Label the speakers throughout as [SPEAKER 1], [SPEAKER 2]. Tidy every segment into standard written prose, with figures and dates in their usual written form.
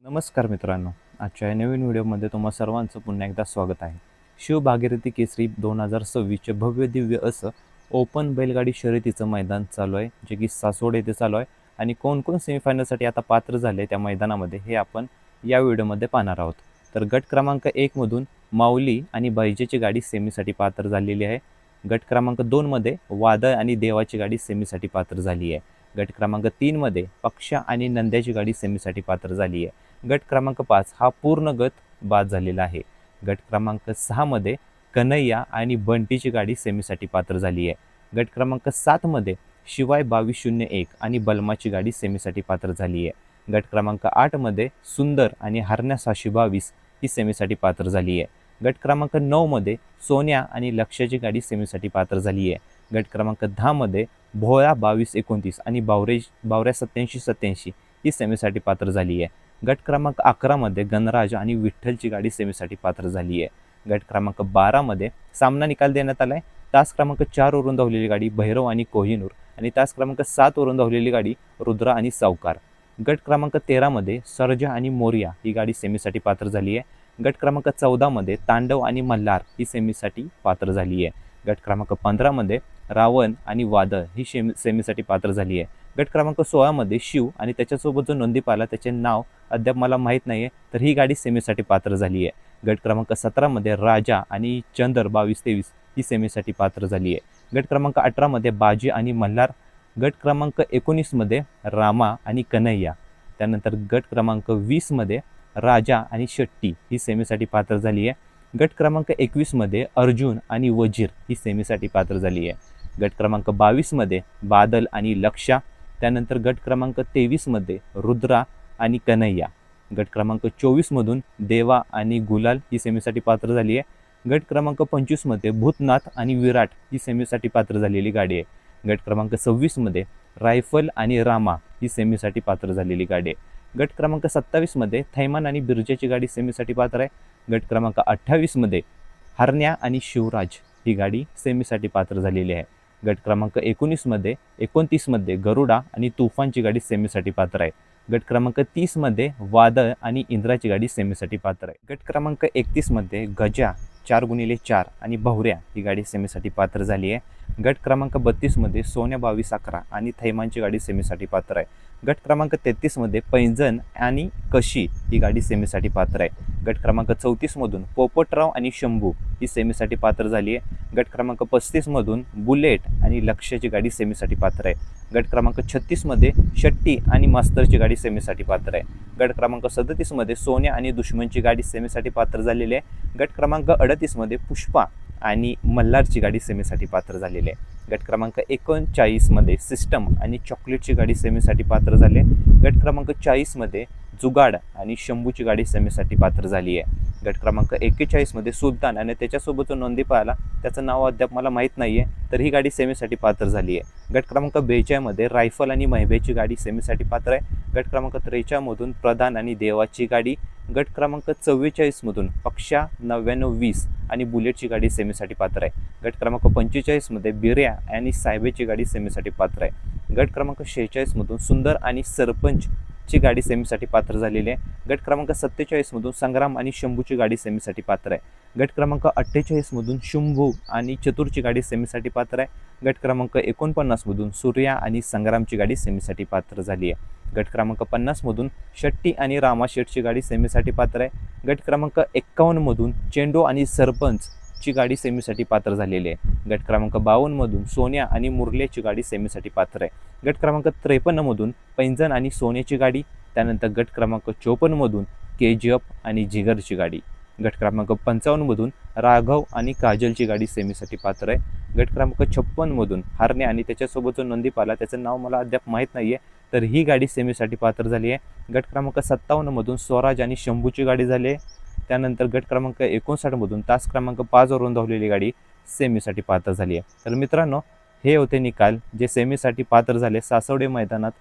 [SPEAKER 1] नमस्कार मित्रांनो, आजच्या या नवीन व्हिडिओमध्ये तुम्हा सर्वांचं पुन्हा एकदा स्वागत आहे. शिव भागीरथी केसरी 2026चे भव्य दिव्य असं ओपन बैलगाडी शर्यतीचं मैदान चालू आहे, जे की सासवड येथे चालू आहे. आणि कोण कोण सेमीफायनलसाठी आता पात्र झाले त्या मैदानामध्ये हे आपण या व्हिडिओमध्ये पाहणार आहोत. तर गट क्रमांक 1 मधून माऊली आणि बैजेची गाडी सेमीसाठी पात्र झालेली आहे. गट क्रमांक 2 मध्ये वादळ आणि देवाची गाडी सेमीसाठी पात्र झाली आहे. गट क्रमांक 3 मध्ये पक्षा आणि नंद्याची गाडी सेमीसाठी पात्र झाली आहे. गट क्रमांक 5 हा पूर्ण गट बाद झालेला आहे. गट क्रमांक 6 मध्ये कन्हैया आणि बंटीची गाडी सेमीसाठी पात्र झाली आहे. गट क्रमांक 7 मध्ये शिवाय 2201 आणि बलमाची गाडी सेमीसाठी पात्र झाली आहे. गट क्रमांक 8 मध्ये सुंदर आणि हरण्या 622 ही सेमीसाठी पात्र झाली आहे. गट क्रमांक 9 मध्ये सोन्या आणि लक्ष्याची गाडी सेमीसाठी पात्र झाली आहे. गट क्रमांक 10 मध्ये भोळा 2229 आणि बावऱ्या 8787 ही सेमीसाठी पात्र झाली आहे. गट क्रमांक 11 मध्ये गणराज आणि विठ्ठलची गाडी सेमीसाठी पात्र झाली आहे. गट क्रमांक 12 मध्ये सामना निकाल देण्यात आलाय. तास क्रमांक 4 वरून धावलेली गाडी भैरव आणि कोहिनूर आणि तास क्रमांक 7 वरून धावलेली गाडी रुद्रा आणि सावकार. गट क्रमांक 13 मध्ये सर्जा आणि मोरिया ही गाडी सेमीसाठी पात्र झाली आहे. गट क्रमांक 14 मध्ये तांडव आणि मल्हार ही सेमीसाठी पात्र झाली आहे. गट क्रमांक 15 मध्ये रावण आणि वादळ ही सेमीसाठी पात्र झाली आहे. गट क्रमांक 16 मध्ये शिव आणि त्याच्यासोबत जो नोंदी पाहिला त्याचे नाव अद्याप मला माहीत नाही आहे, तर ही गाडी सेमीसाठी पात्र झाली आहे. गट क्रमांक 17 मध्ये राजा आणि चंदर 2223 ही सेमीसाठी पात्र झाली आहे. गट क्रमांक 18 मध्ये बाजी आणि मल्हार. गट क्रमांक 19 मध्ये रामा आणि कन्हैया. त्यानंतर गट क्रमांक 20 मध्ये राजा आणि शेट्टी ही सेमीसाठी पात्र झाली आहे. गट क्रमांक 21 मध्ये अर्जुन आणि वजीर ही सेमीसाठी पात्र झाली आहे. गट क्रमांक 22 मध्ये बादल आणि लक्षा. त्यानंतर गट क्रमांक 23 मध्ये रुद्रा आणि कन्हैया. गट क्रमांक 24 मधून देवा आणि गुलाल ही सेमीसाठी पात्र झाली आहे. गट क्रमांक 25 मध्ये भूतनाथ आणि विराट ही सेमीसाठी पात्र झालेली गाडी आहे. गट क्रमांक 26 मध्ये रायफल आणि रामा ही सेमीसाठी पात्र झालेली गाडी आहे. गट क्रमांक 27 मध्ये थैमान आणि बिरजाची गाडी सेमीसाठी पात्र आहे. गट क्रमांक 28 मध्ये हरण्या आणि शिवराज ही गाडी सेमीसाठी पात्र झालेली आहे. गट क्रमांक 29 मध्ये गरुडा आणि तुफानची गाडी सेमीसाठी पात्र आहे. गट क्रमांक 30 मध्ये वादळ आणि इंद्राची गाडी सेमीसाठी पात्र आहे. गट क्रमांक 31 मध्ये गजा 4x4 आणि बहुऱ्या ही गाडी सेमीसाठी पात्र झाली आहे. गट क्रमांक 32 मध्ये सोन्या 2211 आणि थैमानची गाडी सेमीसाठी पात्र आहे. गट क्रमांक 33 मध्ये पैंजण आणि कशी ही गाडी सेमीसाठी पात्र आहे. गट क्रमांक 34 मधून पोपटराव आणि शंभू ही सेमीसाठी पात्र झाली आहे. गट क्रमांक 35 मधून बुलेट आणि लक्ष्याची गाडी सेमीसाठी पात्र आहे. गट क्रमांक 36 मध्ये शट्टी आणि मास्तरची गाडी सेमीसाठी पात्र आहे. गट क्रमांक 37 मध्ये सोन्या आणि दुश्मनची गाडी सेमीसाठी पात्र झालेली आहे. गट क्रमांक 38 मध्ये पुष्पा आणि मल्हारची गाडी सेमीसाठी पात्र झालेली आहे. गट क्रमांक 39 मध्ये सिस्टम आणि चॉकलेटची गाडी सेमीसाठी पात्र झाली आहे. गट क्रमांक 40 मध्ये जुगाड आणि शंभूची गाडी सेमीसाठी पात्र झाली आहे. गट क्रमांक 41 मध्ये सुलतान आणि त्याच्यासोबत जो नोंदी पाहिला त्याचं नाव अद्याप मला माहीत नाही आहे, तर ही गाडी सेमीसाठी पात्र झाली आहे. गट क्रमांक 42 मध्ये रायफल आणि महिबेची गाडी सेमीसाठी पात्र आहे. गट क्रमांक 43 मधून प्रधान आणि देवाची गाडी. गट क्रमांक 44 मधून पक्षा 9920 आणि बुलेटची गाडी सेमीसाठी पात्र आहे. गट क्रमांक 45 मध्ये बिर्या आणि साहेबेची गाडी सेमीसाठी पात्र आहे. गट क्रमांक 46 मधून सुंदर आणि सरपंच ची गाडी सेमीसाठी पात्र झालेली आहे. गट क्रमांक 47 मधून संग्राम आणि शंभूची गाडी सेमीसाठी पात्र आहे. गट क्रमांक 48 मधून शंभू आणि चतुरची गाडी सेमीसाठी पात्र आहे. गट क्रमांक 49 मधून सूर्या आणि संग्रामची गाडी सेमीसाठी पात्र झाली आहे. गट क्रमांक 50 मधून शट्टी आणि रामाशेठची गाडी सेमीसाठी पात्र आहे. गट क्रमांक 51 मधून चेंडू आणि सरपंच ची गाडी सेमीसाठी पात्र झालेली आहे. गट क्रमांक 52 मधून सोन्या आणि मुरल्याची गाडी सेमीसाठी पात्र आहे. गट क्रमांक 53 मधून पैंजण आणि सोन्याची गाडी. त्यानंतर गट क्रमांक 54 मधून KGF आणि जिगरची गाडी. गट क्रमांक 55 मधून राघव आणि काजलची गाडी सेमीसाठी पात्र आहे. गट क्रमांक 56 मधून हरणे आणि त्याच्यासोबत जो नंदी पाला त्याचं नाव मला अद्याप माहीत नाही आहे, तर ही गाडी सेमीसाठी पात्र झाली आहे. गट क्रमांक 57 मधून स्वराज आणि शंभूची गाडी झाली आहे. त्यानंतर गट क्रमांक 59 मधून तास क्रमांक 5 वरून धावलेली गाडी सेमीसाठी पात्र झाली आहे. तर मित्रांनो, हे होते निकाल जे सेमीसाठी पात्र झाले. सासवडे मैदानात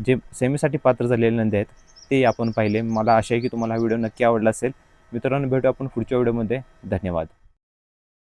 [SPEAKER 1] जे सेमीसाठी पात्र झालेले नंदी आहेत ते आपण पाहिले. मला आशा आहे की तुम्हाला हा व्हिडिओ नक्की आवडला असेल. मित्रांनो, भेटू आपण पुढच्या व्हिडिओमध्ये. धन्यवाद.